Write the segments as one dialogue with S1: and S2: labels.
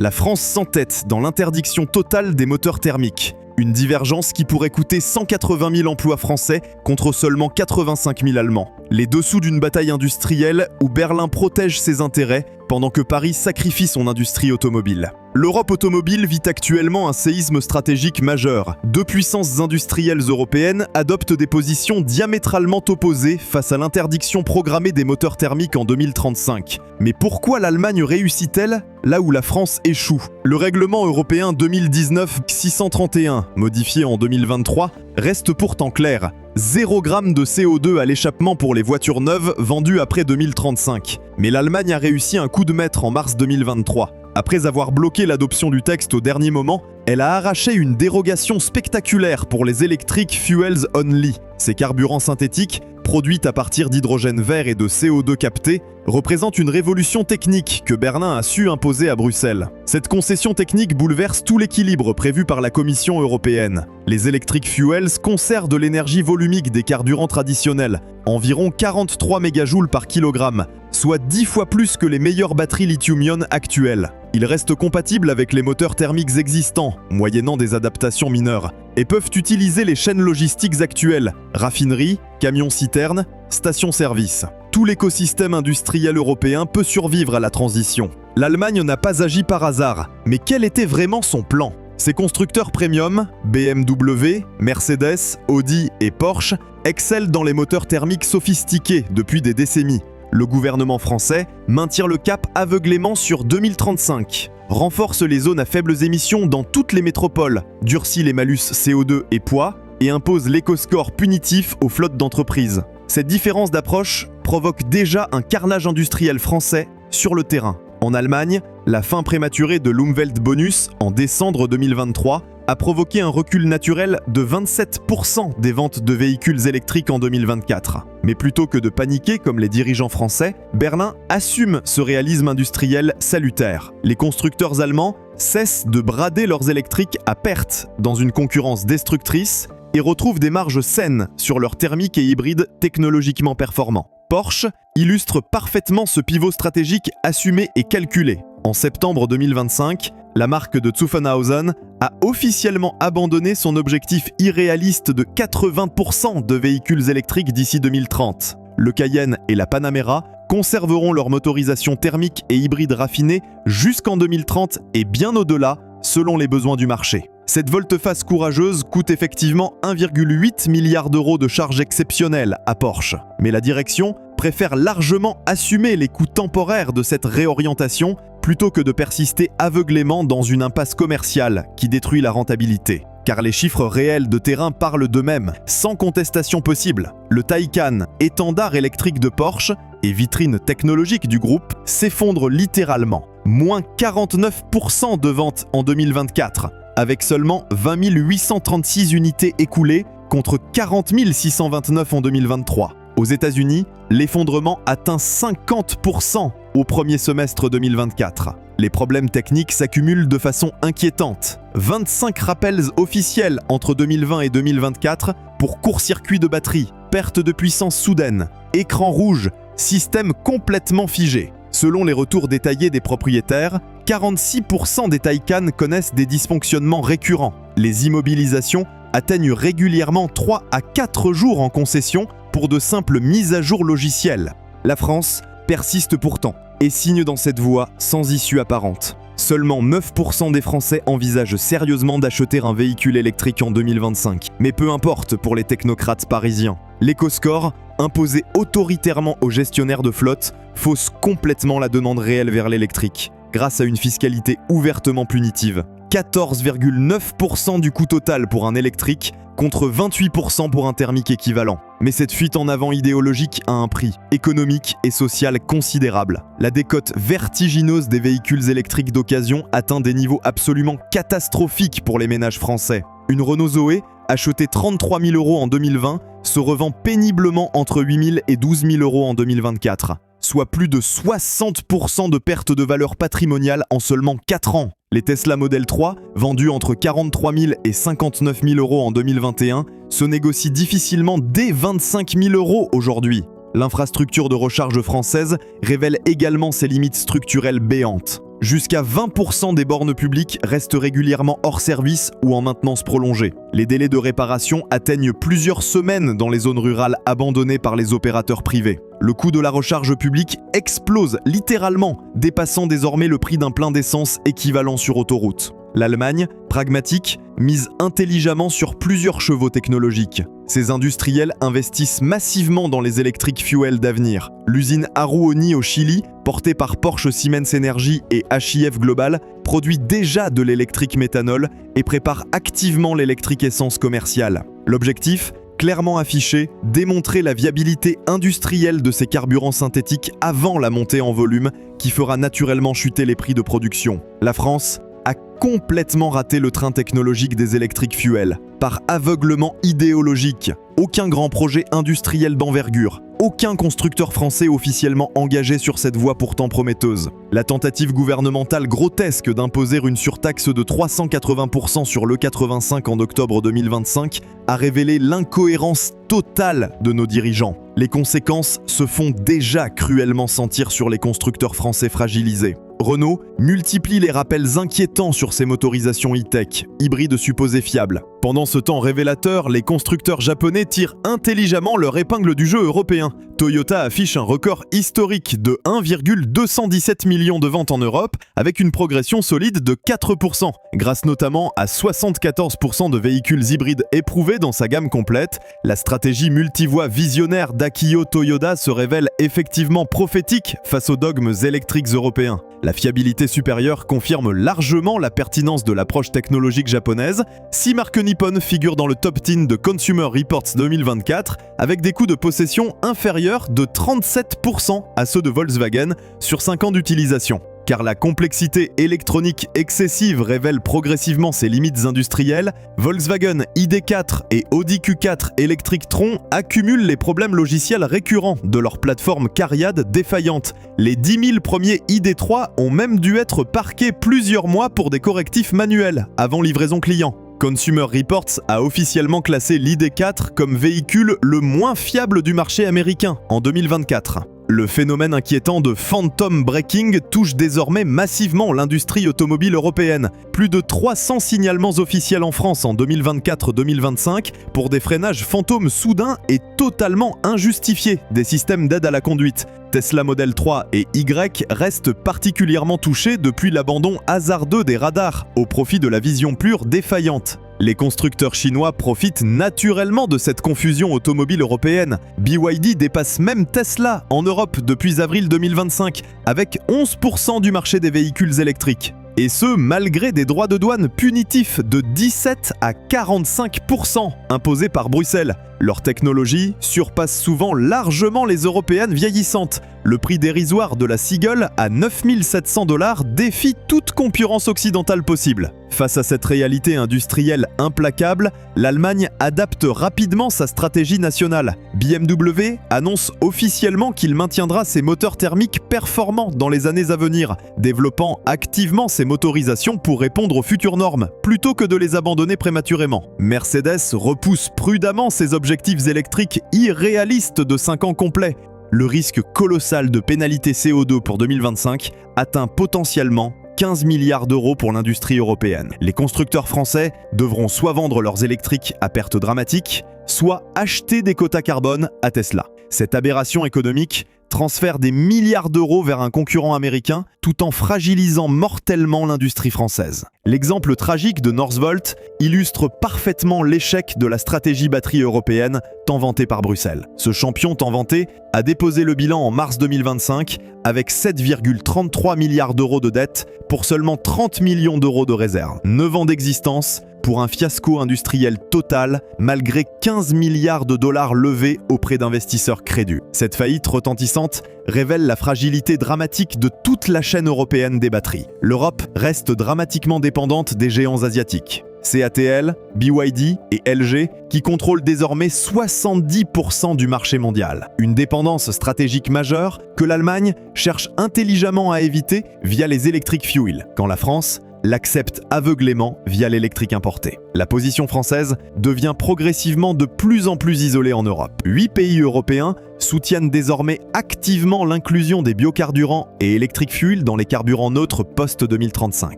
S1: La France s'entête dans l'interdiction totale des moteurs thermiques. Une divergence qui pourrait coûter 180 000 emplois français contre seulement 85 000 allemands. Les dessous d'une bataille industrielle où Berlin protège ses intérêts pendant que Paris sacrifie son industrie automobile. L'Europe automobile vit actuellement un séisme stratégique majeur. Deux puissances industrielles européennes adoptent des positions diamétralement opposées face à l'interdiction programmée des moteurs thermiques en 2035. Mais pourquoi l'Allemagne réussit-elle là où la France échoue? Le règlement européen 2019-631, modifié en 2023, reste pourtant clair. 0 g de CO2 à l'échappement pour les voitures neuves vendues après 2035. Mais l'Allemagne a réussi un coup de maître en mars 2023. Après avoir bloqué l'adoption du texte au dernier moment, elle a arraché une dérogation spectaculaire pour les Electric Fuels Only. Ces carburants synthétiques, produits à partir d'hydrogène vert et de CO2 capté, représentent une révolution technique que Berlin a su imposer à Bruxelles. Cette concession technique bouleverse tout l'équilibre prévu par la Commission européenne. Les Electric Fuels conservent de l'énergie volumique des carburants traditionnels, environ 43 mégajoules par kilogramme, soit 10 fois plus que les meilleures batteries lithium-ion actuelles. Ils restent compatibles avec les moteurs thermiques existants, moyennant des adaptations mineures, et peuvent utiliser les chaînes logistiques actuelles, raffineries, camions-citernes, stations-service. Tout l'écosystème industriel européen peut survivre à la transition. L'Allemagne n'a pas agi par hasard, mais quel était vraiment son plan? Ces constructeurs premium, BMW, Mercedes, Audi et Porsche, excellent dans les moteurs thermiques sophistiqués depuis des décennies. Le gouvernement français maintient le cap aveuglément sur 2035, renforce les zones à faibles émissions dans toutes les métropoles, durcit les malus CO2 et poids et impose l'éco-score punitif aux flottes d'entreprises. Cette différence d'approche provoque déjà un carnage industriel français sur le terrain. En Allemagne, la fin prématurée de l'Umweltbonus en décembre 2023 a provoqué un recul naturel de 27% des ventes de véhicules électriques en 2024. Mais plutôt que de paniquer comme les dirigeants français, Berlin assume ce réalisme industriel salutaire. Les constructeurs allemands cessent de brader leurs électriques à perte dans une concurrence destructrice et retrouvent des marges saines sur leurs thermiques et hybrides technologiquement performants. Porsche illustre parfaitement ce pivot stratégique assumé et calculé. En septembre 2025, la marque de Zuffenhausen a officiellement abandonné son objectif irréaliste de 80% de véhicules électriques d'ici 2030. Le Cayenne et la Panamera conserveront leur motorisation thermique et hybride raffinée jusqu'en 2030 et bien au-delà, selon les besoins du marché. Cette volte-face courageuse coûte effectivement 1,8 milliard d'euros de charges exceptionnelles à Porsche. Mais la direction préfère largement assumer les coûts temporaires de cette réorientation plutôt que de persister aveuglément dans une impasse commerciale qui détruit la rentabilité. Car les chiffres réels de terrain parlent d'eux-mêmes, sans contestation possible. Le Taycan, étendard électrique de Porsche et vitrine technologique du groupe, s'effondre littéralement. Moins 49% de ventes en 2024, avec seulement 20 836 unités écoulées contre 40 629 en 2023. Aux États-Unis, l'effondrement atteint 50% au premier semestre 2024. Les problèmes techniques s'accumulent de façon inquiétante. 25 rappels officiels entre 2020 et 2024 pour court-circuit de batterie, perte de puissance soudaine, écran rouge, système complètement figé. Selon les retours détaillés des propriétaires, 46% des Taycan connaissent des dysfonctionnements récurrents. Les immobilisations atteignent régulièrement 3 à 4 jours en concession pour de simples mises à jour logicielles. La France persiste pourtant et signe dans cette voie sans issue apparente. Seulement 9% des Français envisagent sérieusement d'acheter un véhicule électrique en 2025. Mais peu importe pour les technocrates parisiens. L'éco-score, imposé autoritairement aux gestionnaires de flotte, fausse complètement la demande réelle vers l'électrique, grâce à une fiscalité ouvertement punitive. 14,9% du coût total pour un électrique, contre 28% pour un thermique équivalent. Mais cette fuite en avant idéologique a un prix économique et social considérable. La décote vertigineuse des véhicules électriques d'occasion atteint des niveaux absolument catastrophiques pour les ménages français. Une Renault Zoé, achetée 33 000 € en 2020, se revend péniblement entre 8 000 et 12 000 € en 2024, soit plus de 60% de perte de valeur patrimoniale en seulement 4 ans. Les Tesla Model 3, vendus entre 43 000 et 59 000 € en 2021, se négocient difficilement dès 25 000 € aujourd'hui. L'infrastructure de recharge française révèle également ses limites structurelles béantes. Jusqu'à 20% des bornes publiques restent régulièrement hors service ou en maintenance prolongée. Les délais de réparation atteignent plusieurs semaines dans les zones rurales abandonnées par les opérateurs privés. Le coût de la recharge publique explose littéralement, dépassant désormais le prix d'un plein d'essence équivalent sur autoroute. L'Allemagne, pragmatique, mise intelligemment sur plusieurs chevaux technologiques. Ces industriels investissent massivement dans les electric fuels d'avenir. L'usine Haru-Oni au Chili, portée par Porsche Siemens Energy et HIF Global, produit déjà de l'électrique méthanol et prépare activement l'électrique essence commerciale. L'objectif ? Clairement affiché, démontrer la viabilité industrielle de ces carburants synthétiques avant la montée en volume qui fera naturellement chuter les prix de production. La France a complètement raté le train technologique des electric fuels, par aveuglement idéologique. Aucun grand projet industriel d'envergure, aucun constructeur français officiellement engagé sur cette voie pourtant prometteuse. La tentative gouvernementale grotesque d'imposer une surtaxe de 380% sur l'E85 en octobre 2025 a révélé l'incohérence totale de nos dirigeants. Les conséquences se font déjà cruellement sentir sur les constructeurs français fragilisés. Renault multiplie les rappels inquiétants sur ses motorisations e-tech, hybrides supposés fiables. Pendant ce temps révélateur, les constructeurs japonais tirent intelligemment leur épingle du jeu européen. Toyota affiche un record historique de 1,217 million de ventes en Europe, avec une progression solide de 4%, grâce notamment à 74% de véhicules hybrides éprouvés dans sa gamme complète. La stratégie multivoie visionnaire d'Akio Toyoda se révèle effectivement prophétique face aux dogmes électriques européens. La fiabilité supérieure confirme largement la pertinence de l'approche technologique japonaise. 6 marques nippones figurent dans le top 10 de Consumer Reports 2024 avec des coûts de possession inférieurs de 37% à ceux de Volkswagen sur 5 ans d'utilisation. Car la complexité électronique excessive révèle progressivement ses limites industrielles, Volkswagen ID4 et Audi Q4 Electric Tron accumulent les problèmes logiciels récurrents de leur plateforme Cariad défaillante. Les 10 000 premiers ID3 ont même dû être parqués plusieurs mois pour des correctifs manuels avant livraison client. Consumer Reports a officiellement classé l'ID4 comme véhicule le moins fiable du marché américain en 2024. Le phénomène inquiétant de phantom braking touche désormais massivement l'industrie automobile européenne. Plus de 300 signalements officiels en France en 2024-2025 pour des freinages fantômes soudains et totalement injustifiés des systèmes d'aide à la conduite. Tesla Model 3 et Y restent particulièrement touchés depuis l'abandon hasardeux des radars au profit de la vision pure défaillante. Les constructeurs chinois profitent naturellement de cette confusion automobile européenne. BYD dépasse même Tesla en Europe depuis avril 2025, avec 11% du marché des véhicules électriques. Et ce, malgré des droits de douane punitifs de 17 à 45% imposés par Bruxelles. Leur technologie surpasse souvent largement les européennes vieillissantes. Le prix dérisoire de la Seagull à 9 700 $ défie toute concurrence occidentale possible. Face à cette réalité industrielle implacable, l'Allemagne adapte rapidement sa stratégie nationale. BMW annonce officiellement qu'il maintiendra ses moteurs thermiques performants dans les années à venir, développant activement ses motorisations pour répondre aux futures normes, plutôt que de les abandonner prématurément. Mercedes repousse prudemment ses objectifs électriques irréalistes de 5 ans complets. Le risque colossal de pénalité CO2 pour 2025 atteint potentiellement 15 milliards d'euros pour l'industrie européenne. Les constructeurs français devront soit vendre leurs électriques à perte dramatique, soit acheter des quotas carbone à Tesla. Cette aberration économique transfère des milliards d'euros vers un concurrent américain tout en fragilisant mortellement l'industrie française. L'exemple tragique de Northvolt illustre parfaitement l'échec de la stratégie batterie européenne tant vantée par Bruxelles. Ce champion tant vanté a déposé le bilan en mars 2025 avec 7,33 milliards d'euros de dettes pour seulement 30 millions d'euros de réserves. 9 ans d'existence pour un fiasco industriel total malgré 15 milliards de dollars levés auprès d'investisseurs crédus. Cette faillite retentissante révèle la fragilité dramatique de toute la chaîne européenne des batteries. L'Europe reste dramatiquement dépendante des géants asiatiques. CATL, BYD et LG qui contrôlent désormais 70% du marché mondial. Une dépendance stratégique majeure que l'Allemagne cherche intelligemment à éviter via les electric fuels, quand la France l'accepte aveuglément via l'électrique importé. La position française devient progressivement de plus en plus isolée en Europe. 8 pays européens soutiennent désormais activement l'inclusion des biocarburants et electric fuel dans les carburants neutres post-2035.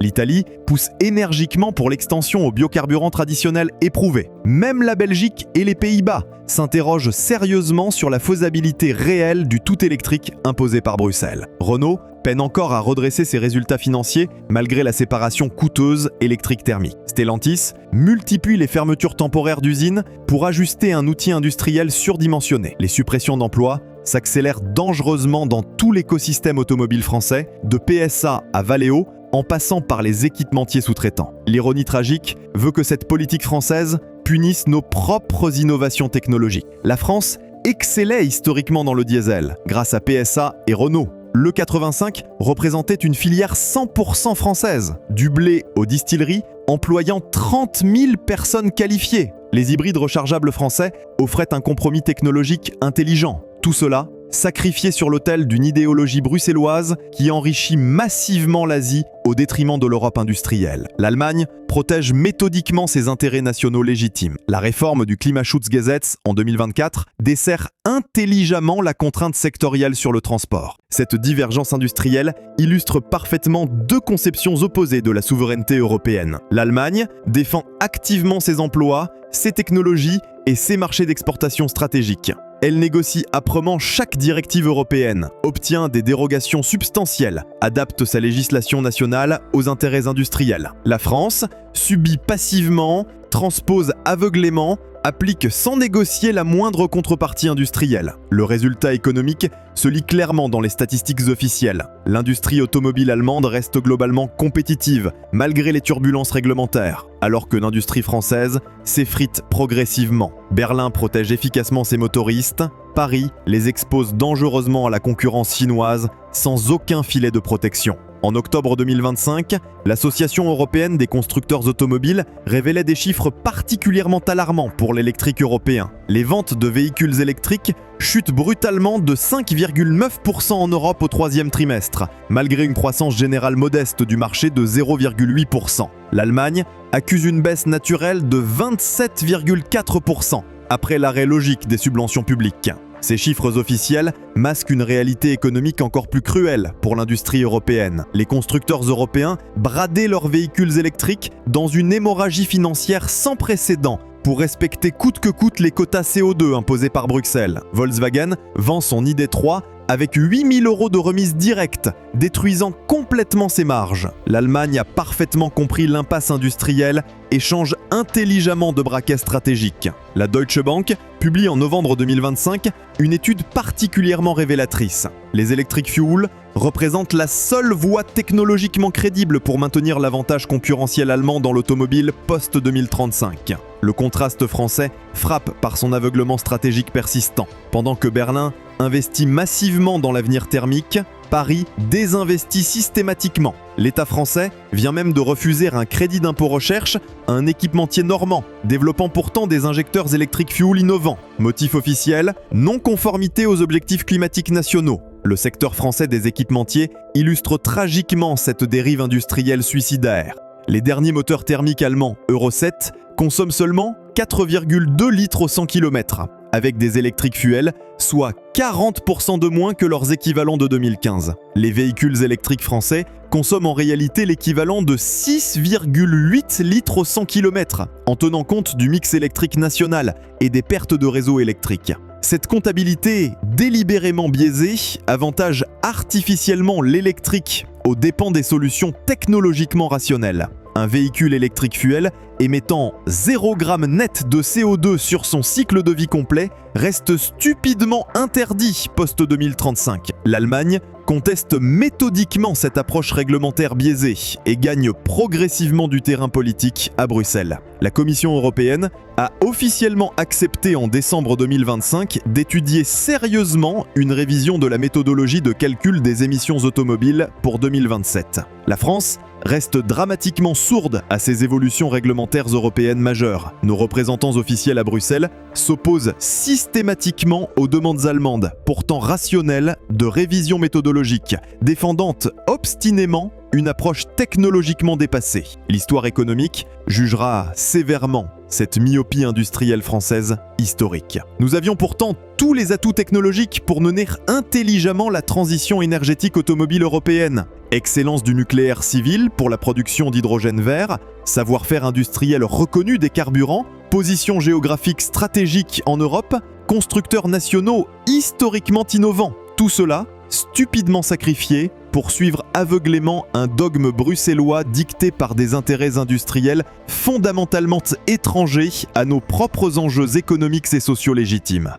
S1: L'Italie pousse énergiquement pour l'extension aux biocarburants traditionnels éprouvés. Même la Belgique et les Pays-Bas s'interrogent sérieusement sur la faisabilité réelle du tout électrique imposé par Bruxelles. Renault peine encore à redresser ses résultats financiers malgré la séparation coûteuse électrique-thermique. Stellantis multiplie les fermetures temporaires d'usines pour ajuster un outil industriel surdimensionné. Les suppressions d'emplois s'accélèrent dangereusement dans tout l'écosystème automobile français, de PSA à Valeo, en passant par les équipementiers sous-traitants. L'ironie tragique veut que cette politique française punisse nos propres innovations technologiques. La France excellait historiquement dans le diesel, grâce à PSA et Renault. Le 85 représentait une filière 100% française, du blé aux distilleries, employant 30 000 personnes qualifiées. Les hybrides rechargeables français offraient un compromis technologique intelligent. Tout cela sacrifié sur l'autel d'une idéologie bruxelloise qui enrichit massivement l'Asie au détriment de l'Europe industrielle. L'Allemagne protège méthodiquement ses intérêts nationaux légitimes. La réforme du Klimaschutzgesetz en 2024 dessert intelligemment la contrainte sectorielle sur le transport. Cette divergence industrielle illustre parfaitement deux conceptions opposées de la souveraineté européenne. L'Allemagne défend activement ses emplois, ses technologies et ses marchés d'exportation stratégiques. Elle négocie âprement chaque directive européenne, obtient des dérogations substantielles, adapte sa législation nationale aux intérêts industriels. La France subit passivement, transpose aveuglément, applique sans négocier la moindre contrepartie industrielle. Le résultat économique se lit clairement dans les statistiques officielles. L'industrie automobile allemande reste globalement compétitive, malgré les turbulences réglementaires, alors que l'industrie française s'effrite progressivement. Berlin protège efficacement ses motoristes, Paris les expose dangereusement à la concurrence chinoise, sans aucun filet de protection. En octobre 2025, l'Association européenne des constructeurs automobiles révélait des chiffres particulièrement alarmants pour l'électrique européen. Les ventes de véhicules électriques chutent brutalement de 5,9% en Europe au troisième trimestre, malgré une croissance générale modeste du marché de 0,8%. L'Allemagne accuse une baisse naturelle de 27,4% après l'arrêt logique des subventions publiques. Ces chiffres officiels masquent une réalité économique encore plus cruelle pour l'industrie européenne. Les constructeurs européens bradaient leurs véhicules électriques dans une hémorragie financière sans précédent pour respecter coûte que coûte les quotas CO2 imposés par Bruxelles. Volkswagen vend son ID.3 avec 8 000 € de remise directe, détruisant complètement ses marges. L'Allemagne a parfaitement compris l'impasse industrielle et change intelligemment de braquet stratégique. La Deutsche Bank publie en novembre 2025 une étude particulièrement révélatrice. Les electric fuel représentent la seule voie technologiquement crédible pour maintenir l'avantage concurrentiel allemand dans l'automobile post-2035. Le contraste français frappe par son aveuglement stratégique persistant. Pendant que Berlin investit massivement dans l'avenir thermique, Paris désinvestit systématiquement. L'État français vient même de refuser un crédit d'impôt recherche à un équipementier normand, développant pourtant des injecteurs électriques fuel innovants. Motif officiel, non-conformité aux objectifs climatiques nationaux. Le secteur français des équipementiers illustre tragiquement cette dérive industrielle suicidaire. Les derniers moteurs thermiques allemands Euro 7 consomment seulement 4,2 litres au 100 km, avec des électriques fuel, soit 40% de moins que leurs équivalents de 2015. Les véhicules électriques français consomment en réalité l'équivalent de 6,8 litres au 100 km, en tenant compte du mix électrique national et des pertes de réseau électrique. Cette comptabilité délibérément biaisée avantage artificiellement l'électrique aux dépens des solutions technologiquement rationnelles. Un véhicule électrique fuel émettant 0 g net de CO2 sur son cycle de vie complet reste stupidement interdit post-2035. L'Allemagne conteste méthodiquement cette approche réglementaire biaisée et gagne progressivement du terrain politique à Bruxelles. La Commission européenne a officiellement accepté en décembre 2025 d'étudier sérieusement une révision de la méthodologie de calcul des émissions automobiles pour 2027. La France reste dramatiquement sourde à ces évolutions réglementaires européennes majeures. Nos représentants officiels à Bruxelles s'opposent systématiquement aux demandes allemandes, pourtant rationnelles, de révision méthodologique idéologique, défendant obstinément une approche technologiquement dépassée. L'histoire économique jugera sévèrement cette myopie industrielle française historique. Nous avions pourtant tous les atouts technologiques pour mener intelligemment la transition énergétique automobile européenne. Excellence du nucléaire civil pour la production d'hydrogène vert, savoir-faire industriel reconnu des carburants, position géographique stratégique en Europe, constructeurs nationaux historiquement innovants. Tout cela stupidement sacrifié pour suivre aveuglément un dogme bruxellois dicté par des intérêts industriels fondamentalement étrangers à nos propres enjeux économiques et sociaux légitimes.